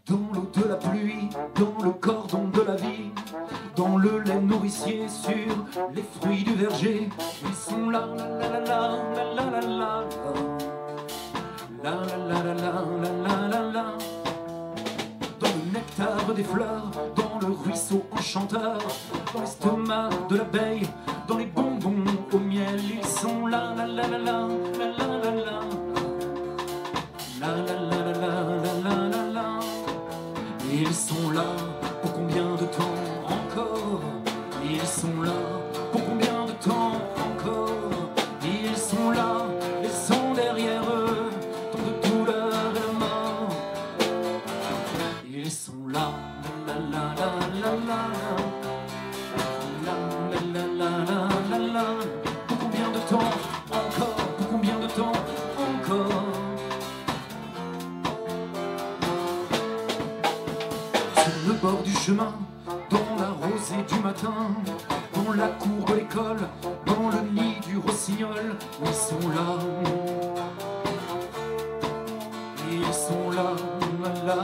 Dans l'eau de la pluie, dans le cordon de la vie, dans le lait nourricier sur les fruits du verger, ils sont là, la la la la la la la la la la la la la la. Dans le nectar des fleurs, dans le ruisseau enchanteur, dans l'estomac de l'abeille, dans les bonbons au miel, ils sont là, la la la la la la la la la la la la la la la. Ils sont là pour combien de temps encore? Ils sont là pour combien de temps encore? Ils sont là, laissant derrière eux tant de douleur et de mort. Ils sont là, la la la la la la la la la la la. Pour combien de temps encore? Pour combien de temps encore? Sur le bord du chemin, dans la rosée du matin, dans la cour de l'école, dans le nid du rossignol, ils sont là. Ils sont là, là, là.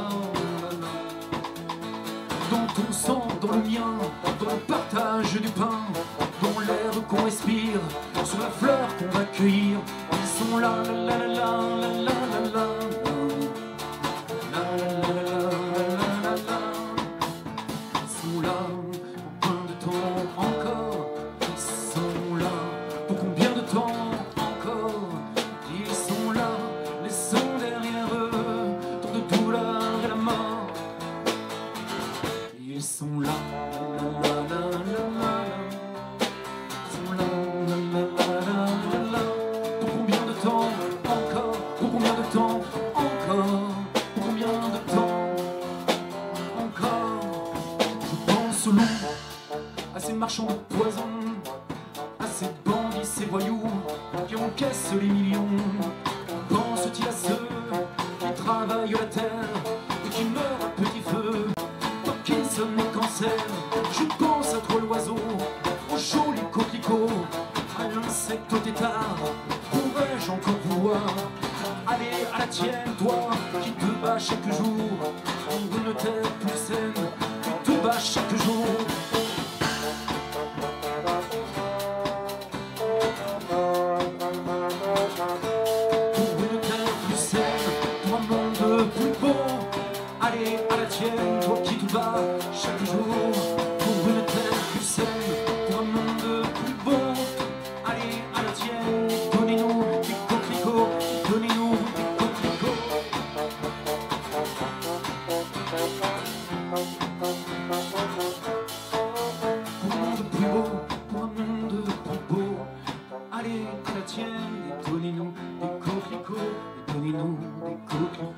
Dans ton sang, dans le mien, dans le partage du pain, dans l'air qu'on respire, sur la fleur qu'on va cueillir, ils sont là, la la la la la la la. À ces marchands de poison, à ces bandits, ces voyous qui encaissent les millions. Pense-t-il à ceux qui travaillent la terre et qui meurent à petit feu? Parkinson et cancer, je pense à toi l'oiseau, au joli coquelicot, à l'insecte au tétard. Pourrais-je encore pouvoir aller à la tienne, toi qui te bats chaque jour pour une terre plus saine, qui te bats chaque jour? Toi qui te bats chaque jour pour une terre plus saine, pour un monde plus bon. Allez à la tienne, donnez-nous des coquelicots, donnez-nous des coquelicots. Pour un monde plus beau, pour un monde plus beau. Allez à la tienne, donnez-nous des coquelicots, donnez-nous des coquelicots.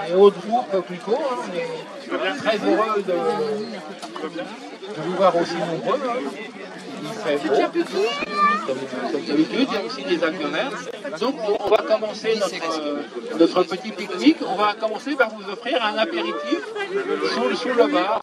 Et autre groupe, Coquelicot, on est très heureux de vous voir aussi nombreux. Il fait beau, comme d'habitude, il y a aussi des actionnaires. Donc on va commencer notre petit pique-nique. On va commencer par vous offrir un apéritif sous le bar.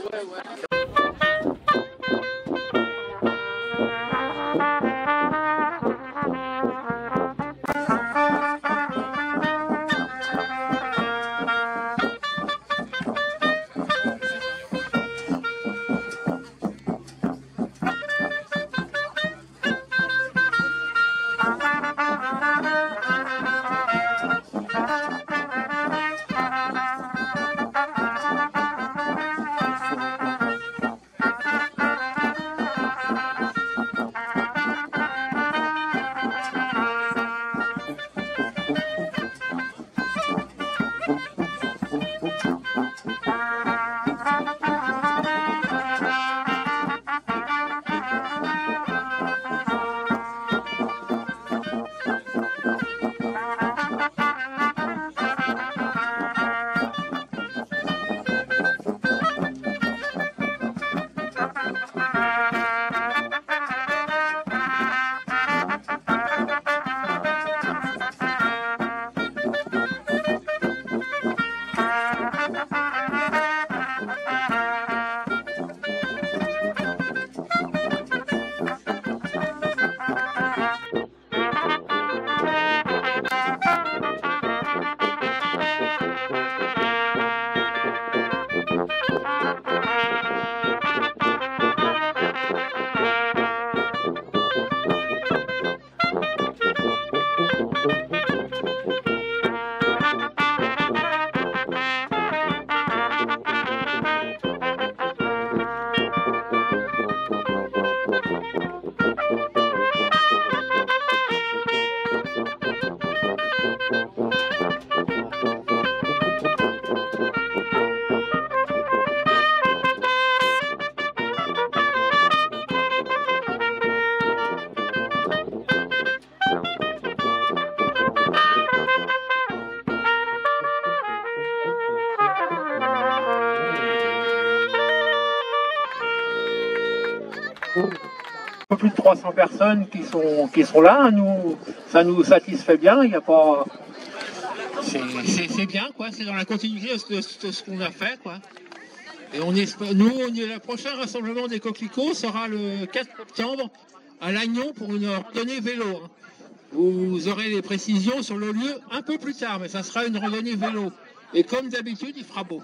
peu plus de 300 personnes qui sont là. Hein. Nous, ça nous satisfait bien. Il n'y a pas. C'est bien, quoi. C'est dans la continuité de ce qu'on a fait, quoi. Et le prochain rassemblement des coquelicots sera le 4 septembre à Lannion pour une randonnée vélo. Hein. Vous aurez les précisions sur le lieu un peu plus tard, mais ça sera une randonnée vélo. Et comme d'habitude, il fera beau.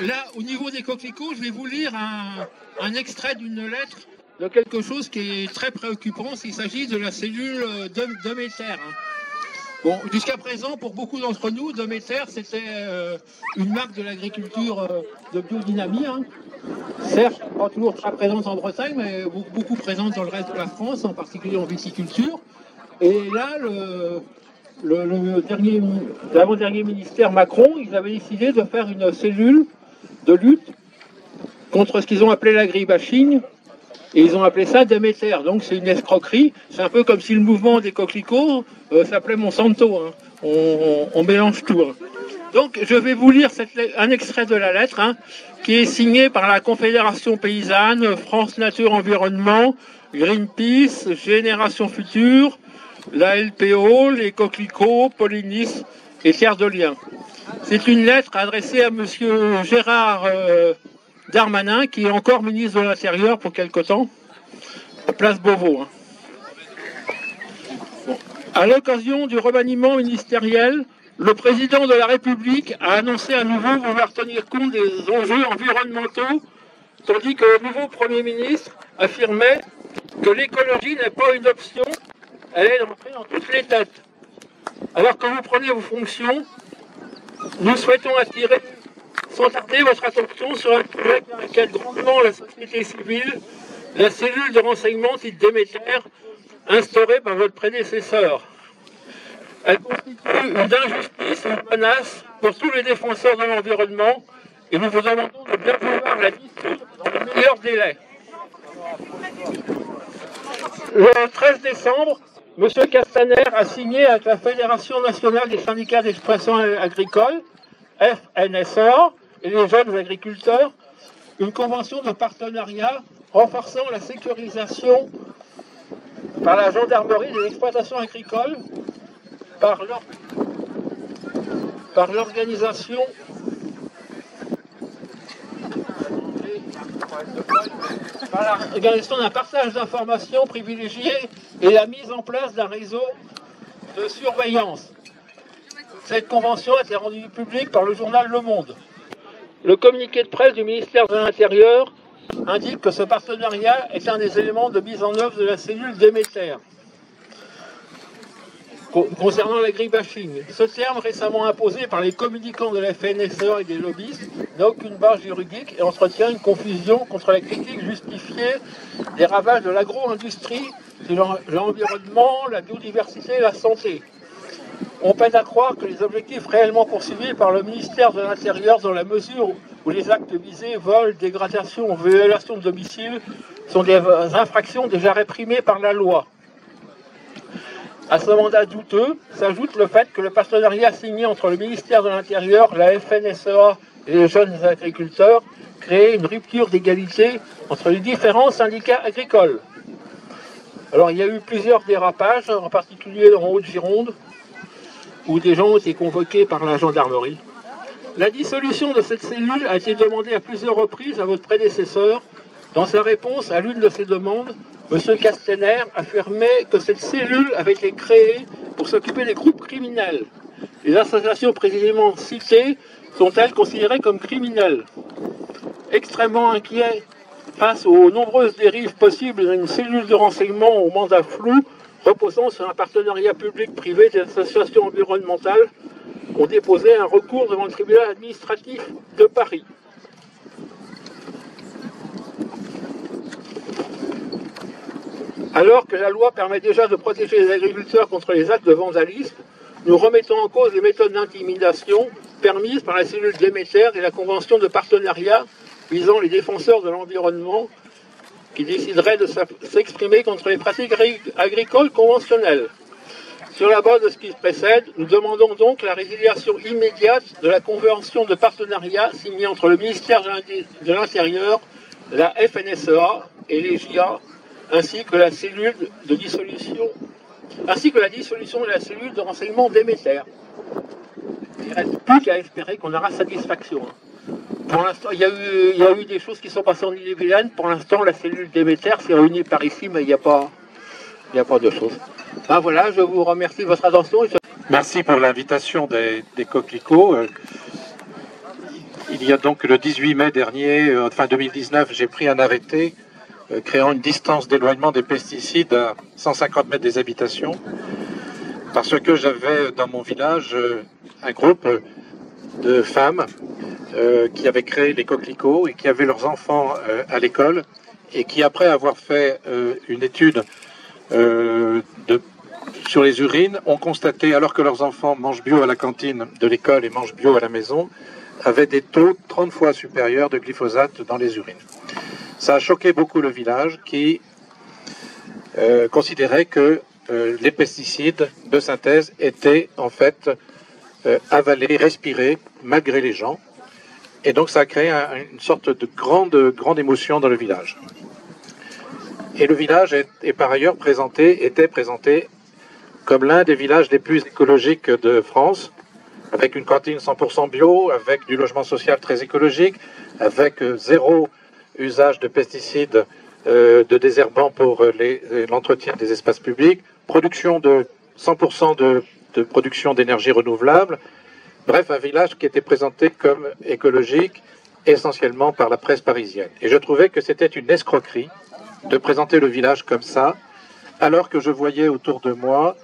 Là, au niveau des coquelicots, je vais vous lire un extrait d'une lettre de quelque chose qui est très préoccupant. Il s'agit de la cellule Demeter. Hein. Bon, jusqu'à présent, pour beaucoup d'entre nous, Demeter, c'était une marque de l'agriculture de biodynamie. Hein. Certes, pas toujours très présente en Bretagne, mais beaucoup présente dans le reste de la France, en particulier en viticulture. Et là, l'avant-dernier ministère Macron, ils avaient décidé de faire une cellule de lutte contre ce qu'ils ont appelé l'agribashing. Et ils ont appelé ça Demeter, donc c'est une escroquerie. C'est un peu comme si le mouvement des coquelicots s'appelait Monsanto. Hein. On mélange tout. Hein. Donc je vais vous lire un extrait de la lettre hein, qui est signé par la Confédération Paysanne, France Nature Environnement, Greenpeace, Génération Future, la LPO, les coquelicots, Polinis et Terre de Liens. C'est une lettre adressée à monsieur Gérard Darmanin, qui est encore ministre de l'Intérieur pour quelque temps, à Place Beauvau. Hein. Bon. À l'occasion du remaniement ministériel, le président de la République a annoncé à nouveau vouloir tenir compte des enjeux environnementaux, tandis que le nouveau Premier ministre affirmait que l'écologie n'est pas une option, elle est rentrée dans toutes les têtes. Alors que vous prenez vos fonctions, nous souhaitons attirer sans tarder votre attention sur un projet qui inquiète grandement la société civile, la cellule de renseignement dite Demeter, instaurée par votre prédécesseur. Elle constitue une injustice et une menace pour tous les défenseurs de l'environnement et nous vous demandons de bien vouloir la dissoudre dans le meilleur délai. Le 13 décembre, M. Castaner a signé avec la Fédération nationale des syndicats d'expression agricole, FNSEA, et les jeunes agriculteurs, une convention de partenariat renforçant la sécurisation par la gendarmerie des exploitations agricoles, par l'organisation d'un partage d'informations privilégié et la mise en place d'un réseau de surveillance. Cette convention a été rendue publique par le journal Le Monde. Le communiqué de presse du ministère de l'Intérieur indique que ce partenariat est un des éléments de mise en œuvre de la cellule Demeter. Concernant l'agribashing, ce terme récemment imposé par les communicants de la FNSEA et des lobbyistes n'a aucune base juridique et entretient une confusion contre la critique justifiée des ravages de l'agro-industrie sur l'environnement, la biodiversité et la santé. On peine à croire que les objectifs réellement poursuivis par le ministère de l'Intérieur dans la mesure où les actes visés, vol, dégradation ou violation de domicile, sont des infractions déjà réprimées par la loi. À ce mandat douteux s'ajoute le fait que le partenariat signé entre le ministère de l'Intérieur, la FNSEA et les jeunes agriculteurs crée une rupture d'égalité entre les différents syndicats agricoles. Alors il y a eu plusieurs dérapages, en particulier en Haute-Gironde, où des gens ont été convoqués par la gendarmerie. La dissolution de cette cellule a été demandée à plusieurs reprises à votre prédécesseur. Dans sa réponse à l'une de ces demandes, M. Castaner affirmait que cette cellule avait été créée pour s'occuper des groupes criminels. Les associations précisément citées sont-elles considérées comme criminelles? Extrêmement inquiet face aux nombreuses dérives possibles d'une cellule de renseignement au mandat flou, reposant sur un partenariat public-privé des associations environnementales, ont déposé un recours devant le tribunal administratif de Paris. Alors que la loi permet déjà de protéger les agriculteurs contre les actes de vandalisme, nous remettons en cause les méthodes d'intimidation permises par la cellule Demeter et la convention de partenariat visant les défenseurs de l'environnement qui décideraient de s'exprimer contre les pratiques agricoles conventionnelles. Sur la base de ce qui précède, nous demandons donc la résiliation immédiate de la convention de partenariat signée entre le ministère de l'Intérieur, la FNSEA et les JA, ainsi que la cellule de dissolution, ainsi que la dissolution de la cellule de renseignement Déméter. Il ne reste plus qu'à espérer qu'on aura satisfaction. Pour l'instant, il y a eu des choses qui sont passées en Ille-et-Vilaine. Pour l'instant, la cellule Déméter s'est réunie par ici, mais il n'y a pas de choses. Ben voilà, je vous remercie de votre attention. Merci pour l'invitation des coquelicots. Il y a donc le 18 mai dernier, fin 2019, j'ai pris un arrêté créant une distance d'éloignement des pesticides à 150 mètres des habitations, parce que j'avais dans mon village un groupe de femmes qui avaient créé les coquelicots et qui avaient leurs enfants à l'école, et qui, après avoir fait une étude sur les urines, ont constaté, alors que leurs enfants mangent bio à la cantine de l'école et mangent bio à la maison, avaient des taux 30 fois supérieurs de glyphosate dans les urines. Ça a choqué beaucoup le village qui considérait que les pesticides de synthèse étaient en fait avalés, respirés, malgré les gens. Et donc ça a créé une sorte de grande émotion dans le village. Et le village est par ailleurs était présenté comme l'un des villages les plus écologiques de France, avec une cantine 100% bio, avec du logement social très écologique, avec zéro usage de pesticides de désherbants pour l'entretien des espaces publics, production de 100% de production d'énergie renouvelable. Bref, un village qui était présenté comme écologique essentiellement par la presse parisienne. Et je trouvais que c'était une escroquerie de présenter le village comme ça, alors que je voyais autour de moi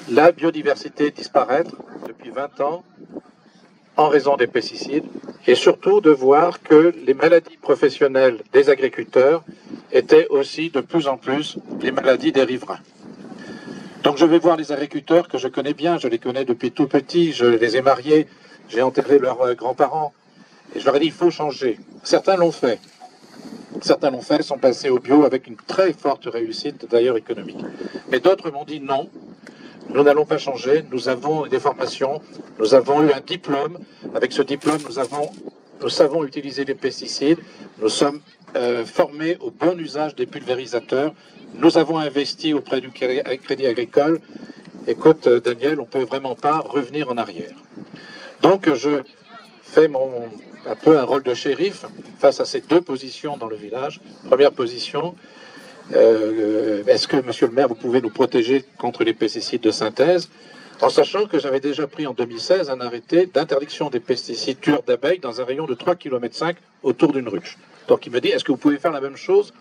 la biodiversité disparaître depuis 20 ans en raison des pesticides, et surtout de voir que les maladies professionnelles des agriculteurs étaient aussi de plus en plus les maladies des riverains. Donc je vais voir les agriculteurs que je connais bien, je les connais depuis tout petit, je les ai mariés, j'ai enterré leurs grands-parents, et je leur ai dit il faut changer. Certains l'ont fait, sont passés au bio avec une très forte réussite d'ailleurs économique. Mais d'autres m'ont dit non, nous n'allons pas changer, nous avons des formations, nous avons eu un diplôme, avec ce diplôme nous savons utiliser les pesticides, nous sommes formés au bon usage des pulvérisateurs, nous avons investi auprès du Crédit Agricole. Écoute Daniel, on ne peut vraiment pas revenir en arrière. Donc je fais un peu un rôle de shérif face à ces deux positions dans le village. Première position, est-ce que, monsieur le maire, vous pouvez nous protéger contre les pesticides de synthèse, en sachant que j'avais déjà pris en 2016 un arrêté d'interdiction des pesticides tueurs d'abeilles dans un rayon de 3,5 km autour d'une ruche. Donc il me dit, est-ce que vous pouvez faire la même chose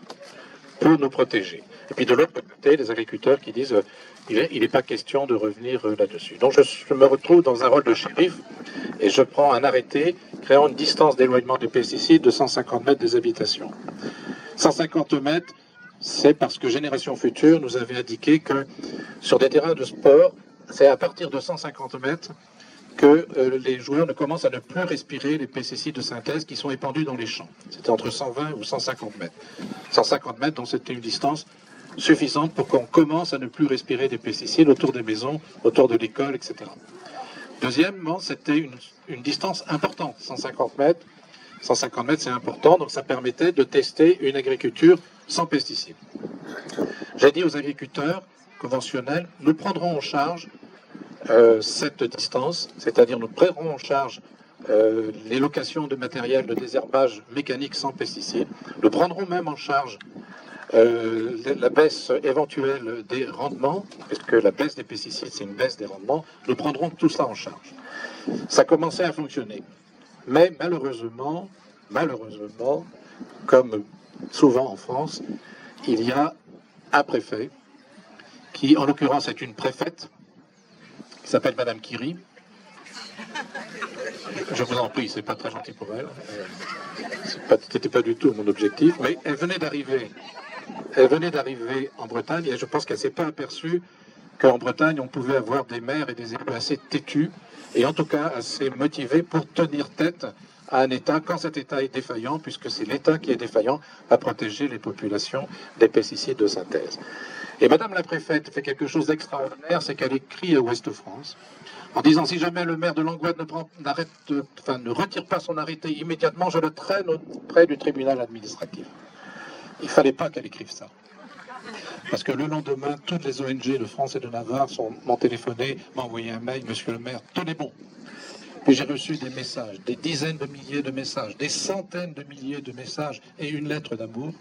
pour nous protéger? Et puis de l'autre côté, les agriculteurs qui disent, il n'est pas question de revenir là-dessus. Donc je me retrouve dans un rôle de shérif et je prends un arrêté créant une distance d'éloignement des pesticides de 150 mètres des habitations. 150 mètres, c'est parce que Génération Future nous avait indiqué que sur des terrains de sport, c'est à partir de 150 mètres que les joueurs ne commencent à ne plus respirer les pesticides de synthèse qui sont épandus dans les champs. C'était entre 120 ou 150 mètres. 150 mètres, donc c'était une distance suffisante pour qu'on commence à ne plus respirer des pesticides autour des maisons, autour de l'école, etc. Deuxièmement, c'était une distance importante, 150 mètres. 150 mètres, c'est important, donc ça permettait de tester une agriculture sans pesticides. J'ai dit aux agriculteurs conventionnels, nous prendrons en charge cette distance, c'est-à-dire nous prendrons en charge les locations de matériel de désherbage mécanique sans pesticides, nous prendrons même en charge la baisse éventuelle des rendements, puisque la baisse des pesticides, c'est une baisse des rendements, nous prendrons tout ça en charge. Ça commençait à fonctionner. Mais malheureusement, comme souvent en France, il y a un préfet, qui en l'occurrence est une préfète, qui s'appelle Madame Curie. Je vous en prie, c'est pas très gentil pour elle. C'était pas du tout mon objectif, mais elle venait d'arriver en Bretagne et je pense qu'elle s'est pas aperçue qu'en Bretagne on pouvait avoir des maires et des élus assez têtus et en tout cas assez motivés pour tenir tête à un État quand cet État est défaillant, puisque c'est l'État qui est défaillant à protéger les populations des pesticides de synthèse. Et Madame la préfète fait quelque chose d'extraordinaire, c'est qu'elle écrit à Ouest France en disant si jamais le maire de Langoiade ne retire pas son arrêté immédiatement, je le traîne auprès du tribunal administratif. Il ne fallait pas qu'elle écrive ça. Parce que le lendemain, toutes les ONG de France et de Navarre m'ont téléphoné, m'ont envoyé un mail, monsieur le maire, tenez bon. Puis j'ai reçu des messages, des dizaines de milliers de messages, des centaines de milliers de messages et une lettre d'amour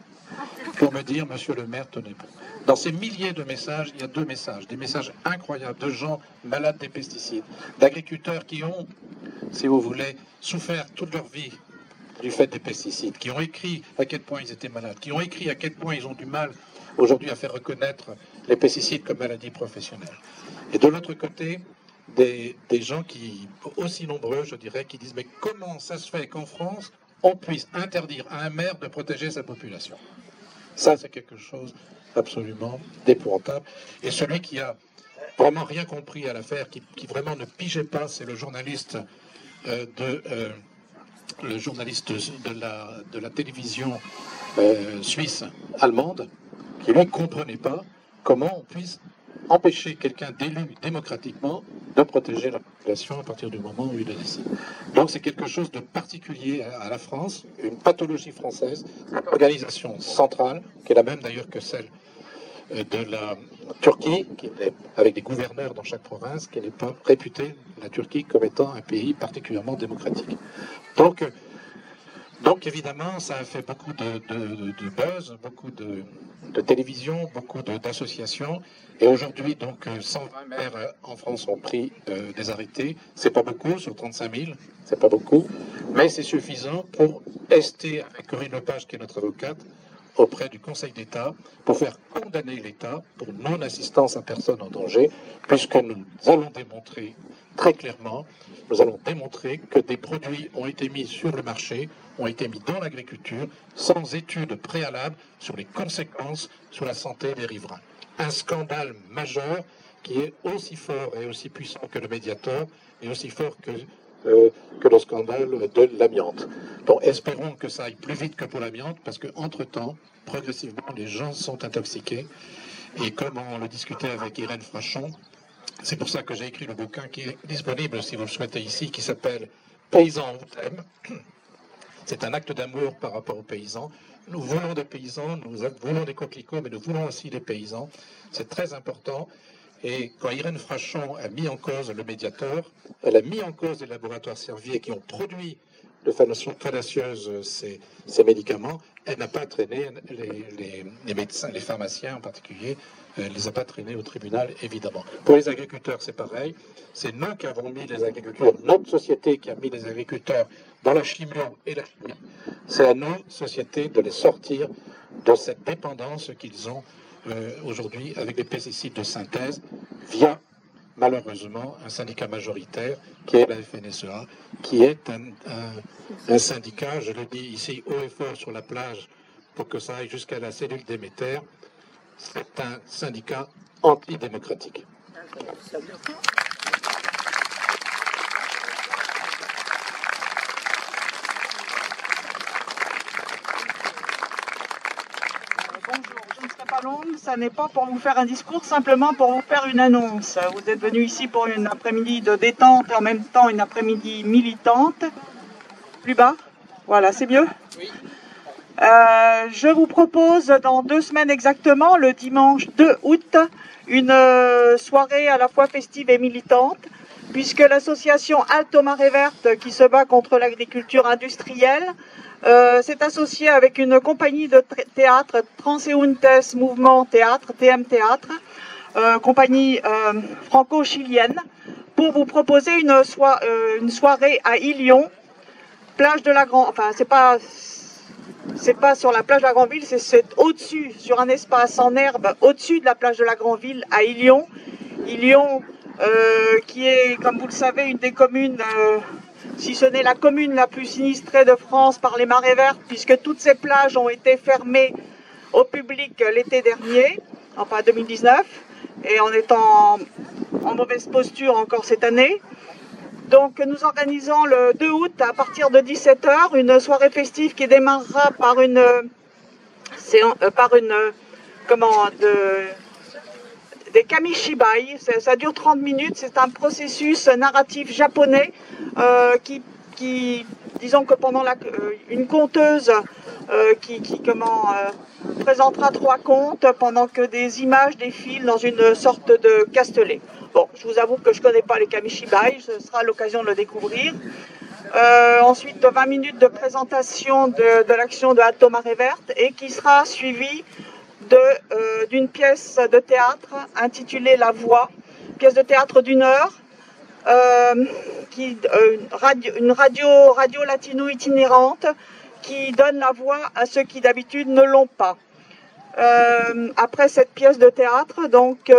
pour me dire, monsieur le maire, tenez bon. Dans ces milliers de messages, il y a deux messages, des messages incroyables de gens malades des pesticides, d'agriculteurs qui ont, si vous voulez, souffert toute leur vie du fait des pesticides, qui ont écrit à quel point ils étaient malades, qui ont écrit à quel point ils ont du mal aujourd'hui à faire reconnaître les pesticides comme maladie professionnelle. Et de l'autre côté, des gens qui, aussi nombreux, je dirais, qui disent mais comment ça se fait qu'en France, on puisse interdire à un maire de protéger sa population? Ça, c'est quelque chose absolument d'épouvantable. Et celui qui a vraiment rien compris à l'affaire, qui vraiment ne pigeait pas, c'est le journaliste de la télévision suisse allemande, qui ne comprenait pas comment on puisse empêcher quelqu'un d'élu démocratiquement de protéger la population à partir du moment où il le décide. Donc c'est quelque chose de particulier à la France, une pathologie française, une organisation centrale, qui est la même d'ailleurs que celle de la Turquie, qui est avec des gouverneurs dans chaque province, qui n'est pas réputée, la Turquie, comme étant un pays particulièrement démocratique. Donc évidemment, ça a fait beaucoup de buzz, beaucoup de télévision, beaucoup d'associations. Et aujourd'hui, donc, 120 maires en France ont pris des arrêtés. C'est pas beaucoup, sur 35 000, c'est pas beaucoup. Mais c'est suffisant pour ester avec Corinne Lepage, qui est notre avocate, auprès du Conseil d'État, pour faire condamner l'État pour non-assistance à personne en danger, puisque nous allons démontrer très clairement, nous allons démontrer que des produits ont été mis sur le marché, ont été mis dans l'agriculture, sans étude préalable sur les conséquences sur la santé des riverains. Un scandale majeur qui est aussi fort et aussi puissant que le Mediator, et aussi fort que le scandale de l'amiante. Donc espérons que ça aille plus vite que pour l'amiante, parce qu'entre-temps, progressivement, les gens sont intoxiqués. Et comme on le discutait avec Irène Frachon, c'est pour ça que j'ai écrit le bouquin qui est disponible, si vous le souhaitez ici, qui s'appelle « Paysans, on t'aime ». C'est un acte d'amour par rapport aux paysans. Nous voulons des paysans, nous voulons des coquelicots, mais nous voulons aussi des paysans. C'est très important. Et quand Irène Frachon a mis en cause le Mediator, elle a mis en cause les laboratoires Servier qui ont produit de façon fallacieuse ces médicaments, elle n'a pas traîné les médecins, les pharmaciens en particulier, elle ne les a pas traînés au tribunal, évidemment. Pour les agriculteurs, c'est pareil. C'est nous qui avons mis les agriculteurs, notre société qui a mis les agriculteurs dans la chimio et la chimie. C'est à nos sociétés de les sortir de cette dépendance qu'ils ont aujourd'hui avec les pesticides de synthèse via, malheureusement, un syndicat majoritaire qui est la FNSEA, qui est un syndicat, je le dis ici haut et fort sur la plage pour que ça aille jusqu'à la cellule Déméter, c'est un syndicat antidémocratique. Longue, ça n'est pas pour vous faire un discours, simplement pour vous faire une annonce. Vous êtes venu ici pour une après-midi de détente et en même temps une après-midi militante. Plus bas, voilà, c'est mieux. Oui. Je vous propose dans 2 semaines exactement, le dimanche 2 août, une soirée à la fois festive et militante, puisque l'association Alto Marée Verte, qui se bat contre l'agriculture industrielle, s'est associée avec une compagnie de théâtre, Transeuntes Mouvement Théâtre, TM Théâtre, compagnie franco-chilienne, pour vous proposer une soirée à Ilion, plage de la Grande... Enfin, c'est pas sur la plage de la Grande Ville, c'est au-dessus, sur un espace en herbe, au-dessus de la plage de la Grande Ville, à Ilion. Ilion, qui est, comme vous le savez, une des communes... si ce n'est la commune la plus sinistrée de France par les marées vertes, puisque toutes ces plages ont été fermées au public l'été dernier, enfin 2019, et en étant en mauvaise posture encore cette année. Donc nous organisons le 2 août à partir de 17h une soirée festive qui démarrera par des kamishibai. Ça dure 30 minutes, c'est un processus narratif japonais qui disons que pendant une conteuse présentera 3 contes pendant que des images défilent dans une sorte de castelet. Bon, je vous avoue que je ne connais pas les kamishibai, ce sera l'occasion de le découvrir. Ensuite, 20 minutes de présentation de l'action de Alto Marée Verte et qui sera suivie d'une pièce de théâtre intitulée La Voix, pièce de théâtre d'1 heure, une radio latino itinérante qui donne la voix à ceux qui d'habitude ne l'ont pas. Après cette pièce de théâtre, donc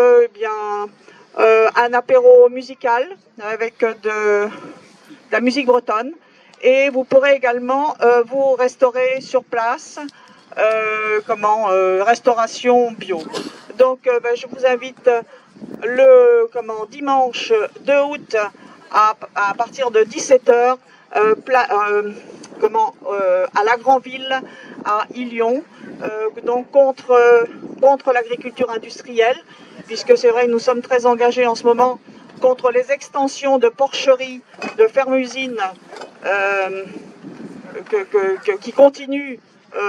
un apéro musical avec de la musique bretonne, et vous pourrez également vous restaurer sur place, restauration bio. Donc je vous invite dimanche 2 août à partir de 17h à la Grand'Ville à Illion, donc contre l'agriculture industrielle, puisque c'est vrai que nous sommes très engagés en ce moment contre les extensions de porcheries, de fermes-usines qui continuent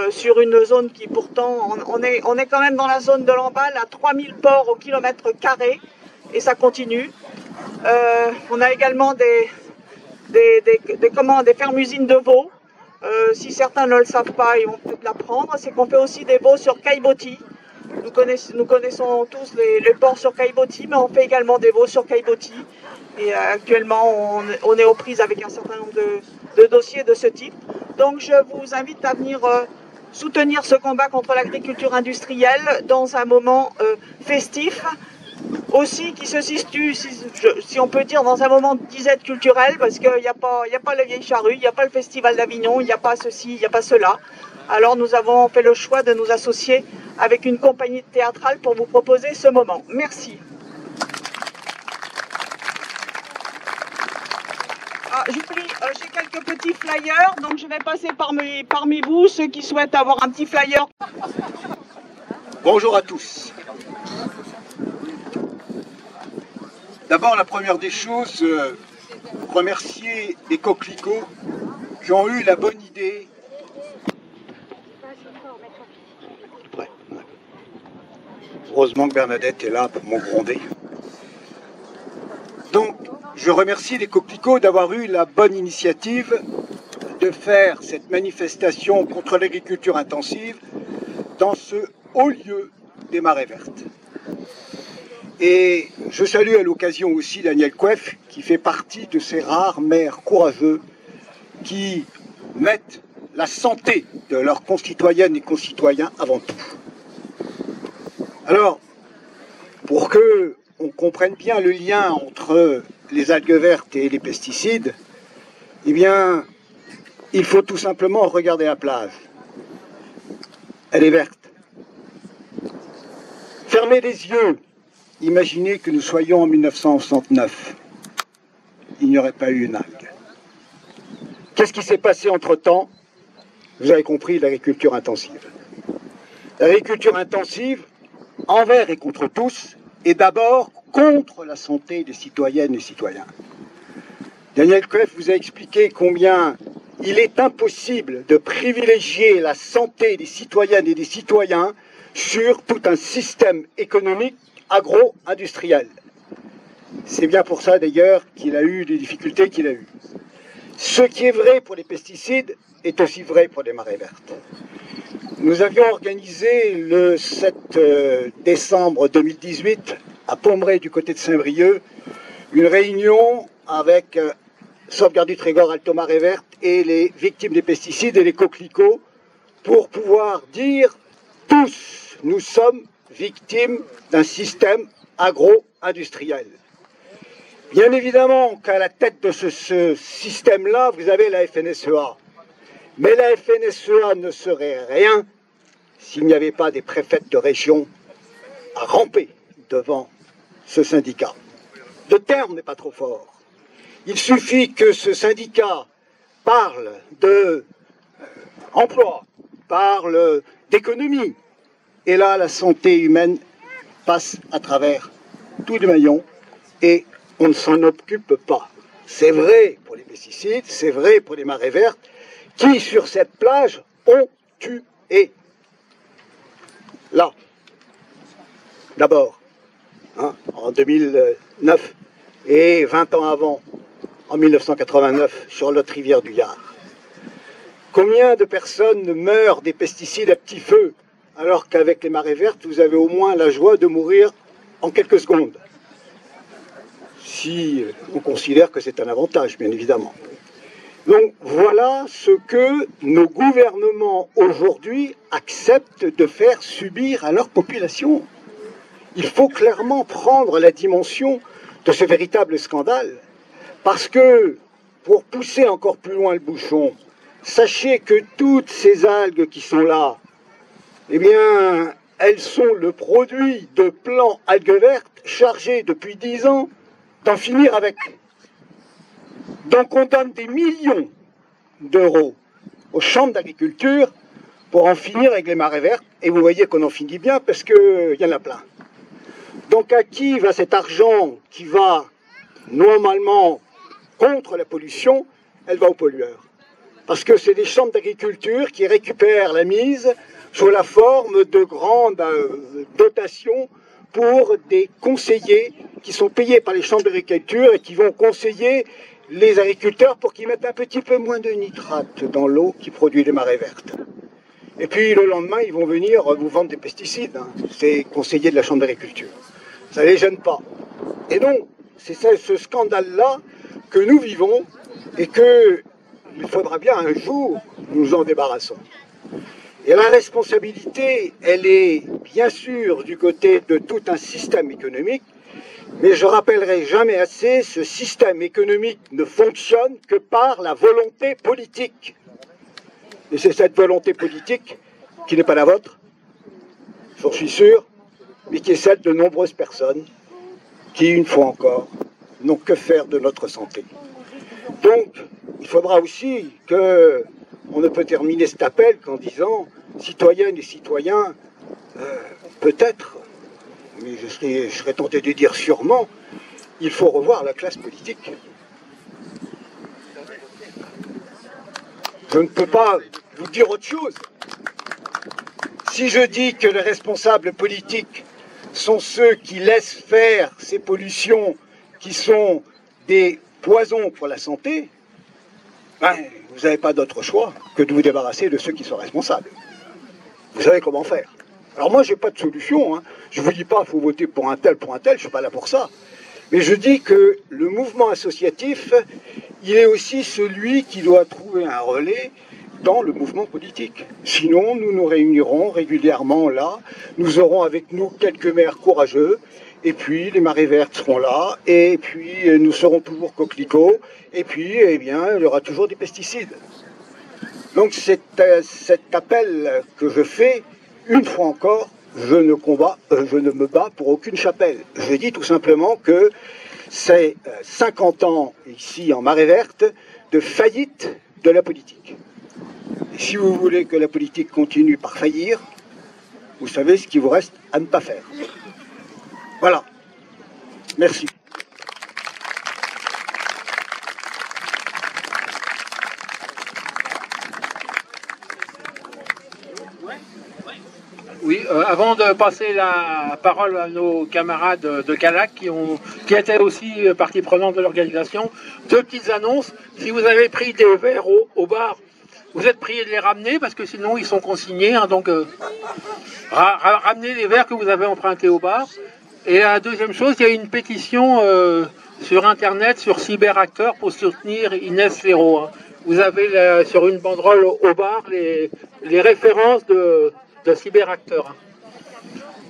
sur une zone qui pourtant, on est quand même dans la zone de l'Embal à 3000 porcs au kilomètre carré, et ça continue. On a également des fermes-usines de veaux. Si certains ne le savent pas, ils vont peut-être l'apprendre. C'est qu'on fait aussi des veaux sur Caillebotis. Nous connaissons tous les ports sur Caillebotis, mais on fait également des veaux sur Caillebotis. Et actuellement, on est aux prises avec un certain nombre de dossiers de ce type. Donc je vous invite à venir soutenir ce combat contre l'agriculture industrielle dans un moment festif, aussi qui se situe, si on peut dire, dans un moment de disette culturelle, parce qu'il n'y a pas la vieille charrue, il n'y a pas le festival d'Avignon, il n'y a pas ceci, il n'y a pas cela. Alors nous avons fait le choix de nous associer avec une compagnie théâtrale pour vous proposer ce moment. Merci. J'oublie, j'ai quelques petits flyers, donc je vais passer parmi vous, ceux qui souhaitent avoir un petit flyer. Bonjour à tous. D'abord, la première des choses, remercier les coquelicots qui ont eu la bonne idée. Ouais. Heureusement que Bernadette est là pour m'en gronder. Donc, je remercie les coquelicots d'avoir eu la bonne initiative de faire cette manifestation contre l'agriculture intensive dans ce haut lieu des Marais Vertes. Et je salue à l'occasion aussi Daniel Couef, qui fait partie de ces rares maires courageux qui mettent la santé de leurs concitoyennes et concitoyens avant tout. Alors, pour que on comprenne bien le lien entre les algues vertes et les pesticides, eh bien, il faut tout simplement regarder la plage. Elle est verte. Fermez les yeux. Imaginez que nous soyons en 1969. Il n'y aurait pas eu une algue. Qu'est-ce qui s'est passé entre-temps? Vous avez compris, l'agriculture intensive. L'agriculture intensive, envers et contre tous, et d'abord contre la santé des citoyennes et citoyens. Daniel Couef vous a expliqué combien il est impossible de privilégier la santé des citoyennes et des citoyens sur tout un système économique agro-industriel. C'est bien pour ça d'ailleurs qu'il a eu les difficultés qu'il a eues. Ce qui est vrai pour les pesticides est aussi vrai pour les marées vertes. Nous avions organisé le 7 décembre 2018 à Pommeraye du côté de Saint-Brieuc une réunion avec Sauvegarde du Trégor, Alto Marée Verte et les victimes des pesticides et les coquelicots pour pouvoir dire tous nous sommes victimes d'un système agro-industriel. Bien évidemment qu'à la tête de ce système-là, vous avez la FNSEA. Mais la FNSEA ne serait rien s'il n'y avait pas des préfètes de région à ramper devant ce syndicat. Le terme n'est pas trop fort. Il suffit que ce syndicat parle d'emploi, parle d'économie. Et là, la santé humaine passe à travers tous les maillons, et on ne s'en occupe pas. C'est vrai pour les pesticides, c'est vrai pour les marées vertes, qui sur cette plage ont tué. Là, d'abord, hein, en 2009, et 20 ans avant, en 1989, sur l'autre rivière du Gard. Combien de personnes meurent des pesticides à petit feu, alors qu'avec les marées vertes, vous avez au moins la joie de mourir en quelques secondes? Si on considère que c'est un avantage, bien évidemment. Donc voilà ce que nos gouvernements aujourd'hui acceptent de faire subir à leur population. Il faut clairement prendre la dimension de ce véritable scandale, parce que, pour pousser encore plus loin le bouchon, sachez que toutes ces algues qui sont là, eh bien, elles sont le produit de plans algues vertes chargés depuis 10 ans d'en finir avec. Donc on donne des millions d'euros aux chambres d'agriculture pour en finir avec les marées vertes, et vous voyez qu'on en finit bien parce qu'il y en a plein. Donc à qui va cet argent qui va normalement contre la pollution? Elle va aux pollueurs. Parce que c'est des chambres d'agriculture qui récupèrent la mise sous la forme de grandes dotations pour des conseillers qui sont payés par les chambres d'agriculture et qui vont conseiller les agriculteurs pour qu'ils mettent un petit peu moins de nitrate dans l'eau qui produit les marées vertes. Et puis le lendemain, ils vont venir vous vendre des pesticides, hein, ces conseillers de la chambre d'agriculture. Ça ne les gêne pas. Et donc, c'est ce scandale-là que nous vivons et qu'il faudra bien un jour nous en débarrasser. Et la responsabilité, elle est bien sûr du côté de tout un système économique, mais je rappellerai jamais assez, ce système économique ne fonctionne que par la volonté politique. Et c'est cette volonté politique qui n'est pas la vôtre, j'en suis sûr, mais qui est celle de nombreuses personnes qui, une fois encore, n'ont que faire de notre santé. Donc, il faudra aussi que on ne peut terminer cet appel qu'en disant, citoyennes et citoyens, peut-être, mais je serais tenté de dire sûrement, il faut revoir la classe politique. Je ne peux pas vous dire autre chose. Si je dis que les responsables politiques sont ceux qui laissent faire ces pollutions qui sont des poisons pour la santé, ben, vous n'avez pas d'autre choix que de vous débarrasser de ceux qui sont responsables. Vous savez comment faire. Alors moi, je n'ai pas de solution. Hein. Je ne vous dis pas qu'il faut voter pour un tel, je ne suis pas là pour ça. Mais je dis que le mouvement associatif, il est aussi celui qui doit trouver un relais dans le mouvement politique. Sinon, nous nous réunirons régulièrement là, nous aurons avec nous quelques maires courageux, et puis les marées vertes seront là, et puis nous serons toujours coquelicots, et puis eh bien, il y aura toujours des pesticides. Donc cet appel que je fais, une fois encore, je ne me bats pour aucune chapelle. Je dis tout simplement que c'est 50 ans ici en marée verte de faillite de la politique. Et si vous voulez que la politique continue par faillir, vous savez ce qu'il vous reste à ne pas faire. Voilà. Merci. Oui, avant de passer la parole à nos camarades de Calac qui étaient aussi partie prenante de l'organisation, deux petites annonces. Si vous avez pris des verres au bar, vous êtes priés de les ramener parce que sinon ils sont consignés. Hein, donc ramenez les verres que vous avez empruntés au bar. Et la deuxième chose, il y a une pétition sur Internet, sur Cyberacteurs pour soutenir Inès Ferro. Hein. Vous avez sur une banderole au bar les références de Cyberacteurs.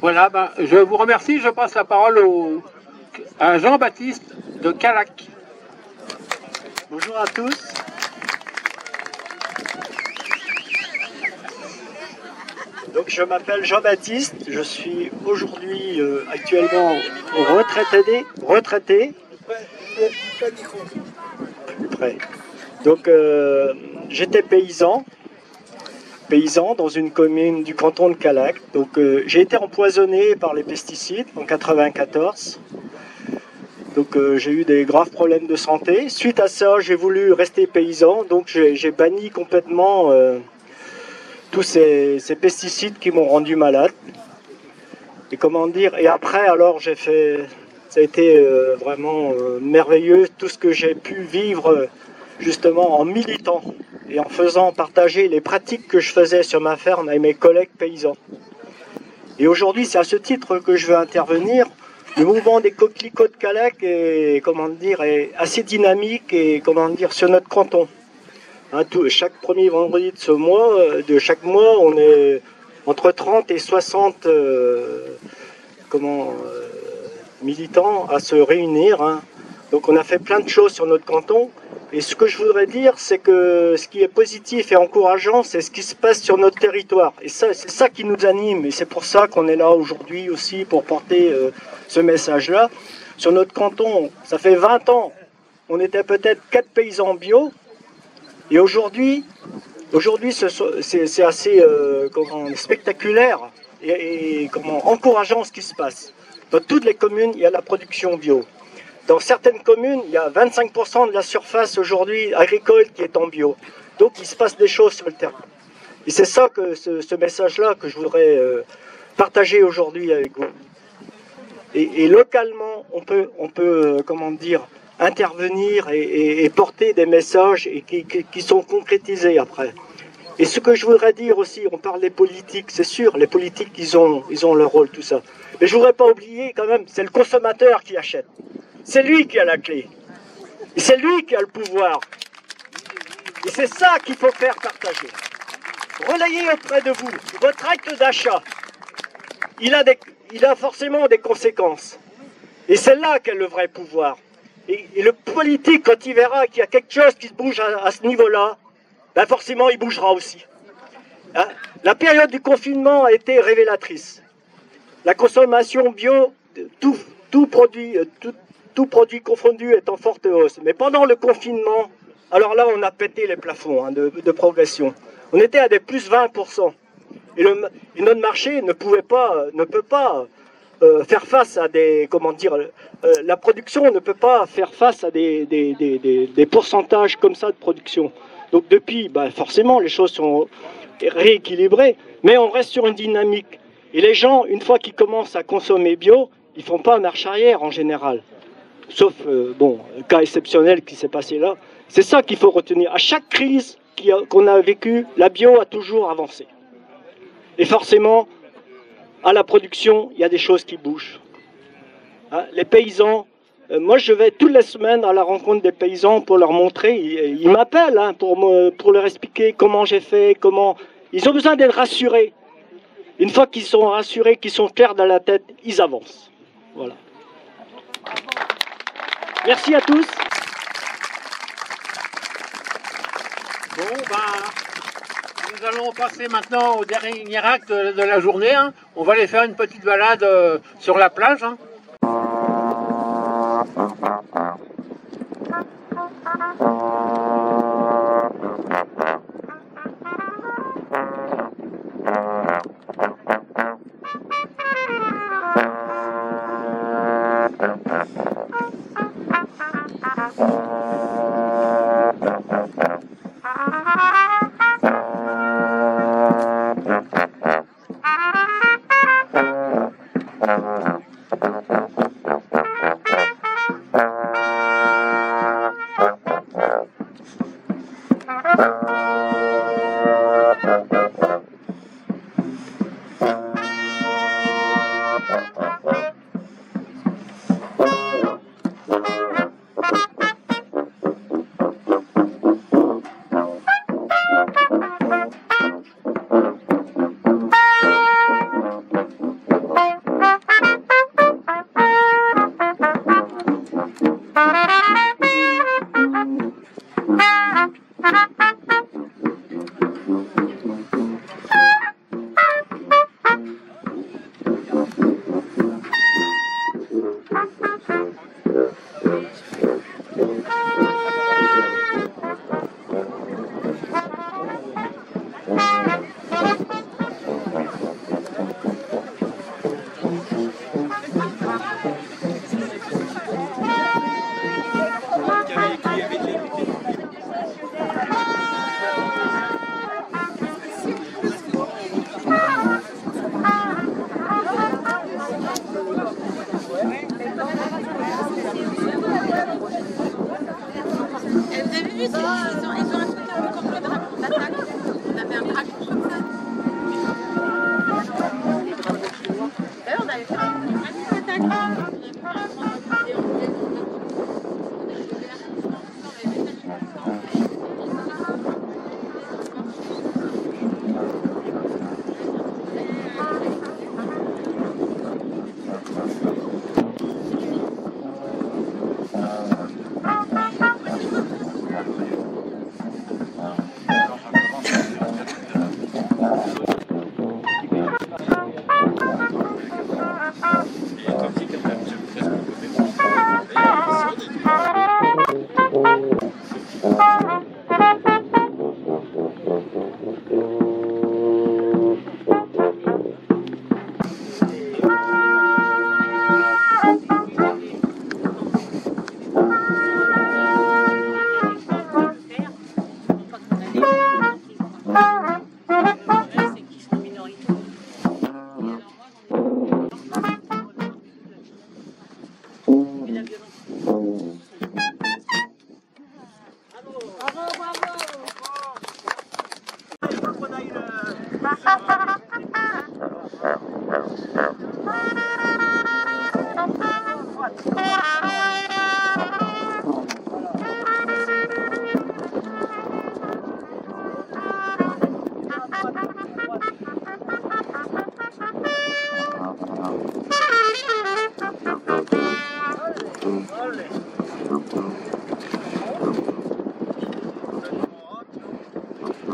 Voilà, ben, je vous remercie. Je passe la parole à Jean-Baptiste de Calac. Bonjour à tous. Donc je m'appelle Jean-Baptiste, je suis aujourd'hui actuellement retraité. Plus près. Donc j'étais paysan paysan dans une commune du canton de Calac. Donc j'ai été empoisonné par les pesticides en 94. Donc j'ai eu des graves problèmes de santé. Suite à ça, j'ai voulu rester paysan, donc j'ai banni complètement tous ces pesticides qui m'ont rendu malade. Et comment dire, et après alors ça a été vraiment merveilleux tout ce que j'ai pu vivre justement en militant et en faisant partager les pratiques que je faisais sur ma ferme avec mes collègues paysans. Et aujourd'hui, c'est à ce titre que je veux intervenir. Le mouvement des coquelicots de Calac est, est assez dynamique et sur notre canton. Hein, chaque premier vendredi de chaque mois, on est entre 30 et 60 militants à se réunir. Hein. Donc on a fait plein de choses sur notre canton. Et ce que je voudrais dire, c'est que ce qui est positif et encourageant, c'est ce qui se passe sur notre territoire. Et ça, c'est ça qui nous anime. Et c'est pour ça qu'on est là aujourd'hui aussi pour porter ce message-là. Sur notre canton, ça fait 20 ans, on était peut-être 4 paysans bio. Et aujourd'hui, c'est assez spectaculaire et encourageant ce qui se passe. Dans toutes les communes, il y a la production bio. Dans certaines communes, il y a 25% de la surface aujourd'hui agricole qui est en bio. Donc il se passe des choses sur le terrain. Et c'est ça que ce message-là que je voudrais partager aujourd'hui avec vous. Et localement, on peut intervenir et porter des messages qui sont concrétisés après. Et ce que je voudrais dire aussi, on parle des politiques, c'est sûr, les politiques, ils ont leur rôle, tout ça. Mais je ne voudrais pas oublier quand même, c'est le consommateur qui achète. C'est lui qui a la clé. Et c'est lui qui a le pouvoir. Et c'est ça qu'il faut faire partager. Relayez auprès de vous votre acte d'achat. Il a forcément des conséquences. Et c'est là qu'est le vrai pouvoir. Et le politique, quand il verra qu'il y a quelque chose qui se bouge à ce niveau-là, ben forcément il bougera aussi. Hein? La période du confinement a été révélatrice. La consommation bio, tout produit confondu est en forte hausse. Mais pendant le confinement, alors là on a pété les plafonds de progression. On était à des plus 20%. Et notre marché ne peut pas faire face à des, la production ne peut pas faire face à des pourcentages comme ça de production. Donc depuis, forcément, les choses sont rééquilibrées, mais on reste sur une dynamique. Et les gens, une fois qu'ils commencent à consommer bio, ils font pas marche arrière en général. Sauf, cas exceptionnel qui s'est passé là. C'est ça qu'il faut retenir. À chaque crise qu'on a vécue, la bio a toujours avancé. Et forcément, à la production, il y a des choses qui bougent. Hein, les paysans, moi je vais toutes les semaines à la rencontre des paysans pour leur montrer, ils m'appellent pour leur expliquer comment j'ai fait, Ils ont besoin d'être rassurés. Une fois qu'ils sont rassurés, qu'ils sont clairs dans la tête, ils avancent. Voilà. Merci à tous. Nous allons passer maintenant au dernier acte de la journée. Hein. On va aller faire une petite balade sur la plage. Hein.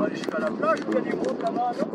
Jusqu'à la plage, il y a des groupes là-bas, non?